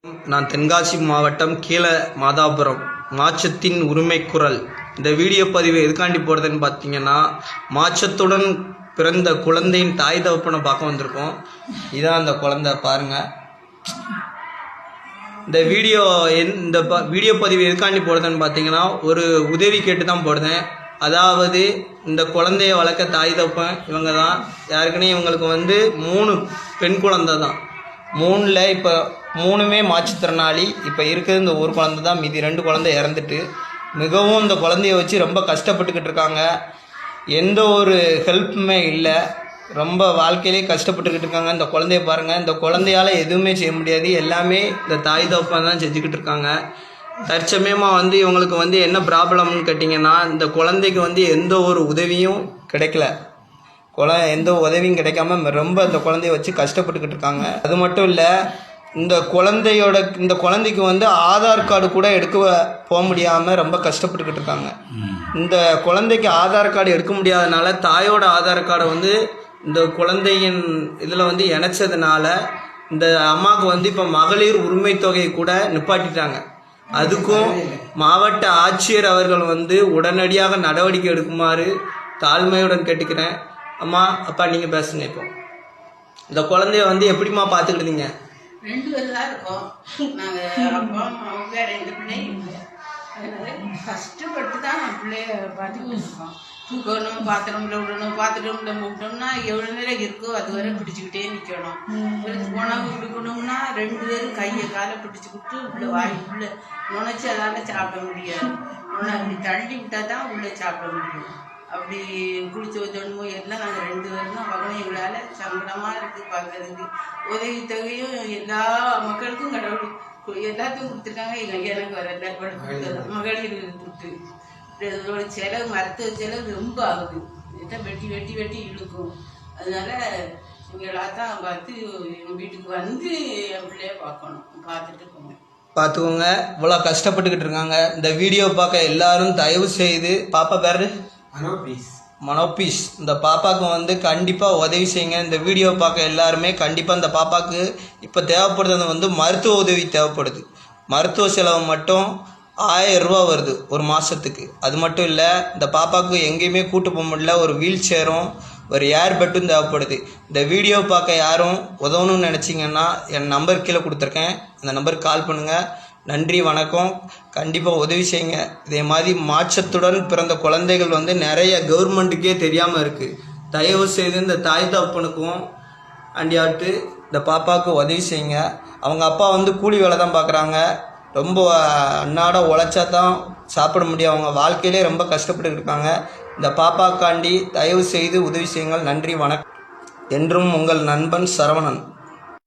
நான் தென்காசி மாவட்டம் கீழ மாதாபுரம் மாச்சத்தின் உரிமை குரல். இந்த வீடியோ பதிவு எதுக்காண்டி போடுறதுன்னு பார்த்தீங்கன்னா, மாச்சத்துடன் பிறந்த குழந்தையின் தாய் தகப்பனை பார்க்க வந்திருக்கோம். இதான் அந்த குழந்தை பாருங்க. இந்த வீடியோ பதிவு எதுக்காண்டி போடுறதுன்னு பார்த்தீங்கன்னா, ஒரு உதவி கேட்டு தான் போடுறேன். அதாவது இந்த குழந்தைய வளர்க்க தாய் தகப்பன் இவங்க தான். யாருக்குன்னே இவங்களுக்கு 3 பெண் குழந்தை தான். 3ல் இப்போ 3மே மாற்றுத்திறனாளி. இப்போ இருக்கிறது இந்த ஒரு குழந்தை தான். மீதி 2 குழந்தை இறந்துட்டு மிகவும் இந்த குழந்தைய வச்சு ரொம்ப கஷ்டப்பட்டுக்கிட்டு இருக்காங்க. எந்த ஒரு ஹெல்ப்புமே இல்லை. ரொம்ப வாழ்க்கையிலே கஷ்டப்பட்டுக்கிட்டு இருக்காங்க. இந்த குழந்தைய பாருங்கள். இந்த குழந்தையால் எதுவுமே செய்ய முடியாது. எல்லாமே இந்த தாய் தகப்பன் தான் செஞ்சுக்கிட்டு இருக்காங்க. தற்சமயமாக இவங்களுக்கு என்ன ப்ராப்ளம்னு கேட்டிங்கன்னா, இந்த குழந்தைக்கு எந்த ஒரு உதவியும் கிடைக்கல. எந்த உதவியும் கிடைக்காம ரொம்ப இந்த குழந்தைய வச்சு கஷ்டப்பட்டுக்கிட்டு இருக்காங்க. அது மட்டும் இல்லை, இந்த குழந்தைக்கு ஆதார் கார்டு கூட எடுக்க போக முடியாமல் ரொம்ப கஷ்டப்பட்டுக்கிட்டு இருக்காங்க. இந்த குழந்தைக்கு ஆதார் கார்டு எடுக்க முடியாதனால தாயோட ஆதார் கார்டை இந்த குழந்தையின் இதில் இணைச்சதுனால இந்த அம்மாவுக்கு இப்போ மகளிர் உரிமை தொகையை கூட நிப்பாட்டிட்டாங்க. அதுக்கும் மாவட்ட ஆட்சியர் அவர்கள் உடனடியாக நடவடிக்கை எடுக்குமாறு தாழ்மையுடன் கேட்டுக்கிறேன். அம்மா, அப்பா, நீங்கள் பேசுங்க. இப்போ இந்த குழந்தைய எப்படிம்மா பார்த்துக்கிட்டீங்க? 2 பேர் தான் இருக்கோம். நாங்கள் அப்பா அவங்க 2 பிள்ளைங்க இல்லை. அதனால கஷ்டப்பட்டு தான் பிள்ளைய பார்த்துக்கிட்டு இருக்கோம். தூக்கணும், பாத்திரம்ல விடணும், பாத்திரம்ல விட்டோம்னா எவ்வளோ நேரம் இருக்கோ அது வரை பிடிச்சிக்கிட்டே நிற்கணும். உணவு கொடுக்கணும்னா 2 பேரும் கையை காலை பிடிச்சிக்கிட்டு உள்ள வாய்க்குள்ளே நுழைச்சி அதால் சாப்பிட முடியாது. அப்படி தள்ளி விட்டால் தான் உள்ளே சாப்பிட முடியும். அப்படி குளிச்சு வச்சோன்னு எல்லாம் நாங்கள் 2 பேரும் தான் பார்க்கணும். எங்களால் சங்கடமாக இருக்குது பார்க்கறதுக்கு. உதவி தொகையும் எல்லா மக்களுக்கும் கடவுள் எல்லாத்தையும் கொடுத்துருக்காங்க. எனக்கு வரல மகளிர் கொடுத்து இதோட செலவு, மருத்துவ செலவு ரொம்ப ஆகுது. வெட்டி வெட்டி வெட்டி இழுக்கும். அதனால எங்களால் தான் பார்த்து எங்கள் வீட்டுக்கு என் பிள்ளைய பார்க்கணும். பார்த்துட்டு போங்க. பார்த்துக்கோங்க. இவ்வளோ கஷ்டப்பட்டுக்கிட்டு இருக்காங்க. இந்த வீடியோ பார்க்க எல்லாரும் தயவு செய்து, பாப்பா பேர் மனோபீஸ், இந்த பாப்பாவுக்கு கண்டிப்பாக உதவி செய்யுங்க. இந்த வீடியோ பார்க்க எல்லாருமே கண்டிப்பாக இந்த பாப்பாவுக்கு இப்போ தேவைப்படுறது மருத்துவ உதவி தேவைப்படுது. மருத்துவ செலவு மட்டும் 1000 ரூபா வருது ஒரு மாதத்துக்கு. அது மட்டும் இல்லை, இந்த பாப்பாவுக்கு எங்கேயுமே கூட்டு போக முடியல. ஒரு வீல் சேரும், ஒரு ஏர்பெட்டும் தேவைப்படுது. இந்த வீடியோ பார்க்க யாரும் உதவணும்னு நினச்சிங்கன்னா என் நம்பர் கீழே கொடுத்துருக்கேன். அந்த நம்பருக்கு கால் பண்ணுங்கள். நன்றி, வணக்கம். கண்டிப்பாக உதவி செய்யுங்க. இதே மாதிரி மாற்றத்துடன் பிறந்த குழந்தைகள் நிறைய கவர்மெண்ட்டுக்கே தெரியாமல் இருக்குது. தயவு செய்து இந்த தாய் தகப்பனுக்கும் அண்டியாட்டு இந்த பாப்பாவுக்கு உதவி செய்யுங்க. அவங்க அப்பா கூலி வேலை தான் பார்க்குறாங்க. ரொம்ப அன்னாட உழைச்சா தான் சாப்பிட முடியும். அவங்க வாழ்க்கையிலே ரொம்ப கஷ்டப்பட்டு இருக்காங்க. இந்த பாப்பாக்காண்டி தயவு செய்து உதவி செய்யுங்கள். நன்றி, வணக்கம். என்றும் உங்கள் நண்பன் சரவணன்.